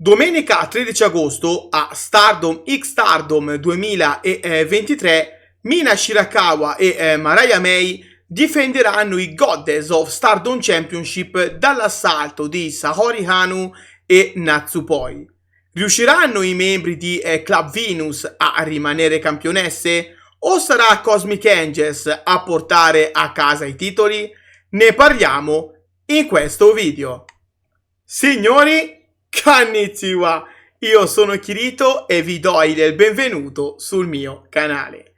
Domenica 13 agosto a Stardom X Stardom 2023 Mina Shirakawa e Mariah May difenderanno i Goddess of Stardom Championship dall'assalto di Saori Anou e Natsupoi. Riusciranno i membri di Club Venus a rimanere campionesse o sarà Cosmic Angels a portare a casa i titoli? Ne parliamo in questo video. Signori, konnichiwa, io sono Kirito e vi do il benvenuto sul mio canale.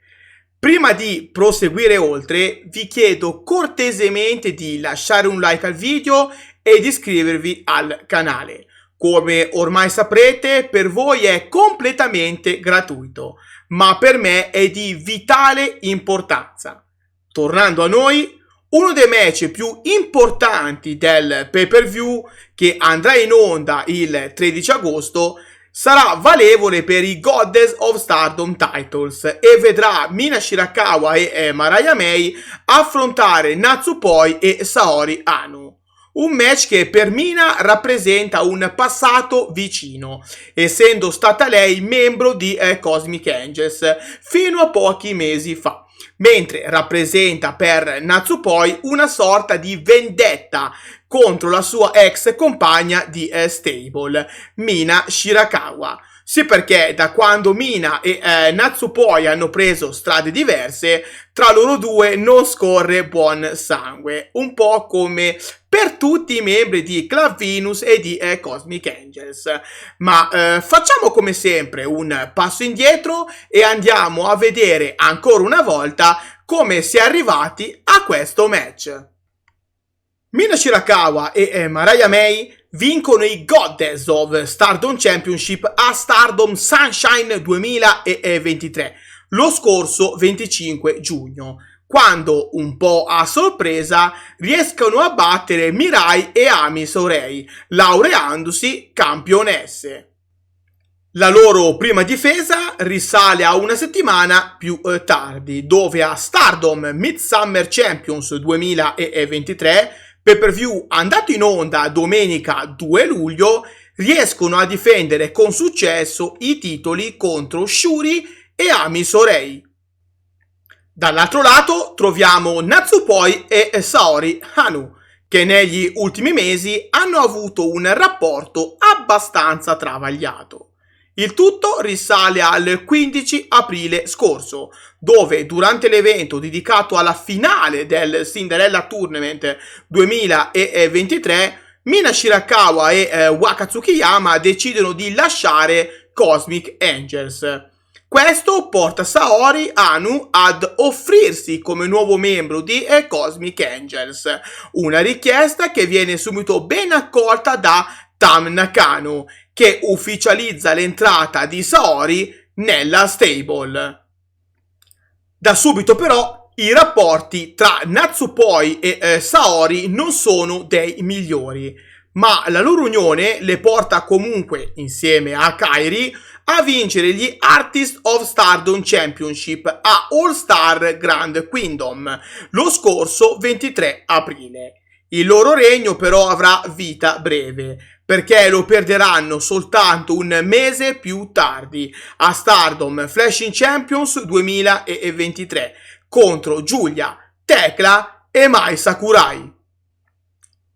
Prima di proseguire oltre, vi chiedo cortesemente di lasciare un like al video e di iscrivervi al canale. Come ormai saprete, per voi è completamente gratuito, ma per me è di vitale importanza. Tornando a noi, uno dei match più importanti del pay-per-view che andrà in onda il 13 agosto sarà valevole per i Goddess of Stardom Titles e vedrà Mina Shirakawa e Mariah May affrontare Natsupoi e Saori Anou. Un match che per Mina rappresenta un passato vicino, essendo stata lei membro di Cosmic Angels fino a pochi mesi fa, mentre rappresenta per Natsupoi una sorta di vendetta contro la sua ex compagna di stable, Mina Shirakawa. Sì, perché da quando Mina e Natsupoi hanno preso strade diverse, tra loro due non scorre buon sangue, un po' come per tutti i membri di Club Venus e di Cosmic Angels. Ma facciamo come sempre un passo indietro e andiamo a vedere ancora una volta come si è arrivati a questo match. Mina Shirakawa e Mariah May vincono i Goddess of Stardom Championship a Stardom Sunshine 2023, lo scorso 25 giugno, quando, un po' a sorpresa, riescono a battere Mirai e Ami Sourei, laureandosi campionesse. La loro prima difesa risale a una settimana più tardi, dove a Stardom Midsummer Champions 2023, pay-per-view andato in onda domenica 2 luglio, riescono a difendere con successo i titoli contro Shuri e Ami Sourei. Dall'altro lato troviamo Natsupoi e Saori Anou, che negli ultimi mesi hanno avuto un rapporto abbastanza travagliato. Il tutto risale al 15 aprile scorso, dove durante l'evento dedicato alla finale del Cinderella Tournament 2023, Mina Shirakawa e Waka Tsukiyama decidono di lasciare Cosmic Angels. Questo porta Saori Anou ad offrirsi come nuovo membro di Cosmic Angels, una richiesta che viene subito ben accolta da Tam Nakano, che ufficializza l'entrata di Saori nella stable. Da subito però i rapporti tra Natsupoi e Saori non sono dei migliori, ma la loro unione le porta comunque, insieme a Kairi, a vincere gli Artist of Stardom Championship a All Star Grand Kingdom lo scorso 23 aprile. Il loro regno però avrà vita breve, perché lo perderanno soltanto un mese più tardi a Stardom Flashing Champions 2023 contro Giulia, Thekla e Mai Sakurai.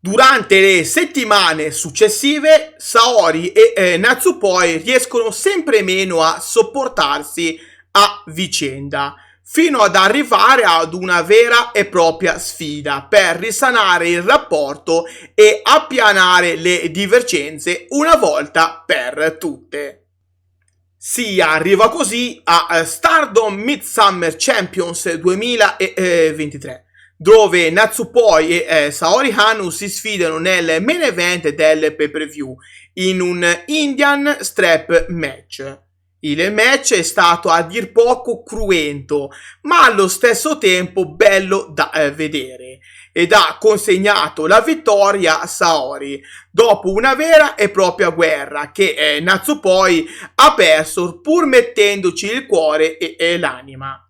Durante le settimane successive, Saori e Natsupoi riescono sempre meno a sopportarsi a vicenda, fino ad arrivare ad una vera e propria sfida per risanare il rapporto e appianare le divergenze una volta per tutte. Si arriva così a Stardom Midsummer Champions 2023, dove Natsupoi e Saori Anou si sfidano nel main event del pay-per-view in un Indian Strap Match. Il match è stato a dir poco cruento, ma allo stesso tempo bello da vedere, ed ha consegnato la vittoria a Saori dopo una vera e propria guerra che Natsupoi ha perso pur mettendoci il cuore e l'anima.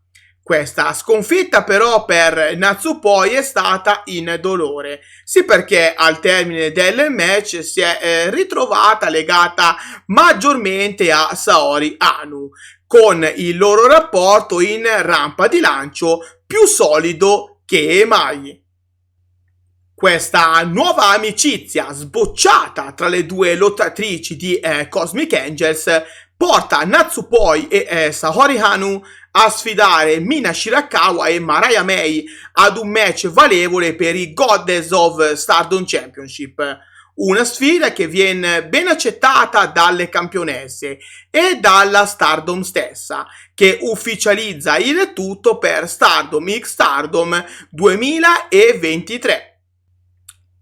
Questa sconfitta però per Natsupoi è stata indolore, sì, perché al termine del match si è ritrovata legata maggiormente a Saori Anou, con il loro rapporto in rampa di lancio più solido che mai. Questa nuova amicizia sbocciata tra le due lottatrici di Cosmic Angels porta Natsupoi e Saori Anou a sfidare Mina Shirakawa e Mariah May ad un match valevole per i Goddess of Stardom Championship. Una sfida che viene ben accettata dalle campionesse e dalla Stardom stessa, che ufficializza il tutto per Stardom X Stardom 2023.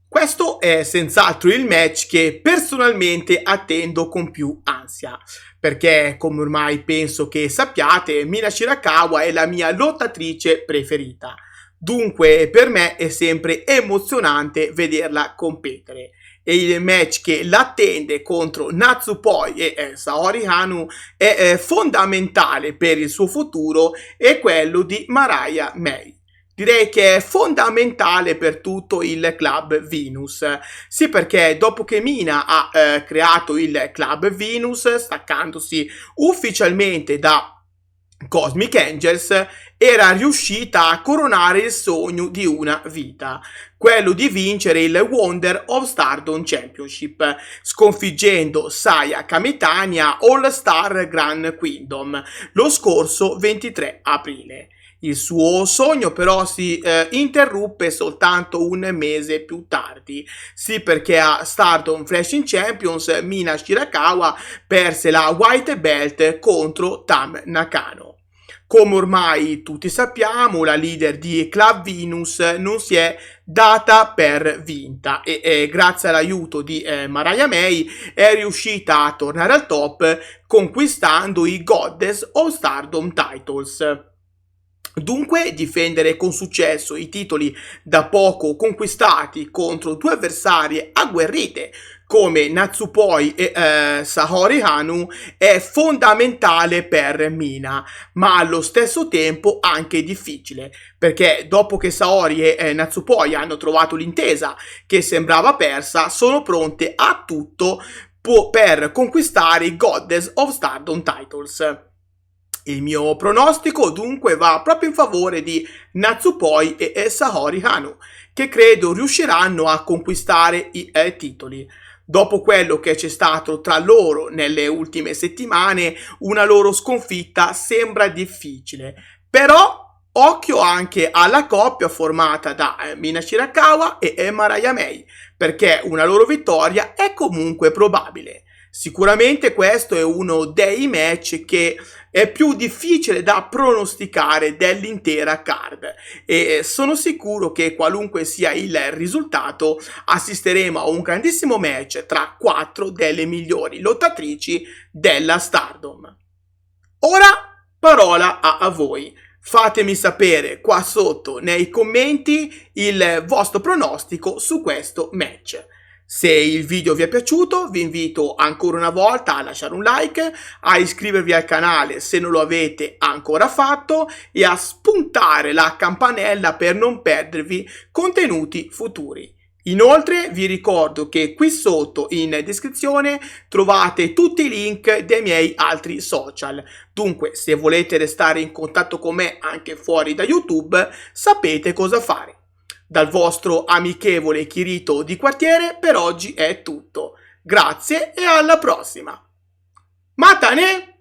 Questo è senz'altro il match che personalmente attendo con più ansia, perché come ormai penso che sappiate, Mina Shirakawa è la mia lottatrice preferita. Dunque per me è sempre emozionante vederla competere. E il match che l'attende contro Natsupoi e Saori Anou è fondamentale per il suo futuro, è quello di Mariah May. Direi che è fondamentale per tutto il Club Venus. Sì, perché dopo che Mina ha creato il Club Venus, staccandosi ufficialmente da Cosmic Angels, era riuscita a coronare il sogno di una vita, quello di vincere il Wonder of Stardom Championship, sconfiggendo Saya Kamitani All Star Grand Kingdom lo scorso 23 aprile. Il suo sogno però si interruppe soltanto un mese più tardi, sì, perché a Stardom Flashing Champions Mina Shirakawa perse la White Belt contro Tam Nakano. Come ormai tutti sappiamo, la leader di Club Venus non si è data per vinta e grazie all'aiuto di Mariah May è riuscita a tornare al top conquistando i Goddess of Stardom Titles. Dunque difendere con successo i titoli da poco conquistati contro due avversarie agguerrite come Natsupoi e Saori Anou è fondamentale per Mina, ma allo stesso tempo anche difficile, perché dopo che Saori e Natsupoi hanno trovato l'intesa che sembrava persa, sono pronte a tutto per conquistare i Goddess of Stardom Titles. Il mio pronostico dunque va proprio in favore di Natsupoi e Saori Anou, che credo riusciranno a conquistare i titoli. Dopo quello che c'è stato tra loro nelle ultime settimane, una loro sconfitta sembra difficile. Però occhio anche alla coppia formata da Mina Shirakawa e Mariah May, perché una loro vittoria è comunque probabile. Sicuramente questo è uno dei match che è più difficile da pronosticare dell'intera card e sono sicuro che qualunque sia il risultato assisteremo a un grandissimo match tra 4 delle migliori lottatrici della Stardom. Ora parola a voi. Fatemi sapere qua sotto nei commenti il vostro pronostico su questo match. Se il video vi è piaciuto, vi invito ancora una volta a lasciare un like, a iscrivervi al canale se non lo avete ancora fatto e a spuntare la campanella per non perdervi contenuti futuri. Inoltre vi ricordo che qui sotto in descrizione trovate tutti i link dei miei altri social. Dunque, se volete restare in contatto con me anche fuori da YouTube, sapete cosa fare. Dal vostro amichevole Kirito di quartiere per oggi è tutto. Grazie e alla prossima. Matane!